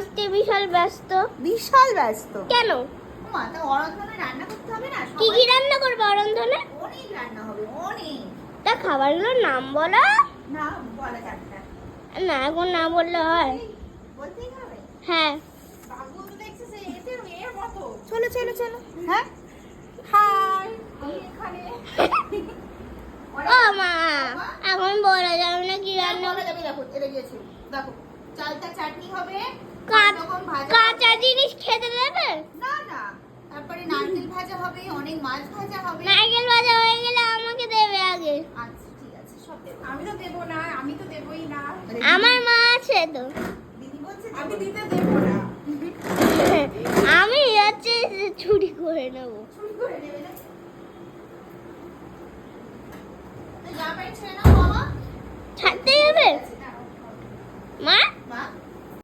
আজকে বিশাল ব্যস্ত। বিশাল ব্যস্ত কেন? মা তো অরন্ধনে রান্না করতে হবে না? কি কি রান্না করবো অরন্ধনে? অনেক রান্না হবে, অনেক। তা খাবারগুলোর নাম বলো। না বলা যাবে না। না, এখন না বললে হয়? বলতেই হবে। হ্যাঁ। বাবু তো দেখছিস এতে মেয়ের মতো। চলো চলো চলো। হ্যাঁ হাই, আমি এখানে। ও মা, এখন বলা যাবে না কি রান্না। বলা যাবে, দেখো এটা দিয়েছি। দেখো চালটা চাটনি হবে, কাঁচ- যখন ভাজা কাঁচা হবে- জিনিস খেতে দেবে? না না, তারপরে নারকেল ভাজা হবে, অনেক মাছ ভাজা হবে। নারকেল ভাজা হয়ে গেলে আমাকে দেবে আগে। আচ্ছা ঠিক আছে, সব দেবো। আমি তো দেবো না, আমি তো দেবই না। আমার মা আছে তো। দিদি বলছে আমি দিতে দেবো না। আমি হচ্ছে চুরি করে নেবো। চুরি করে নেবে না? জামা প্যান্ট ছেড়ে নাও বাবা। ছাড়তে যাবে আচ্ছা, দাঁড়াও। মা? মা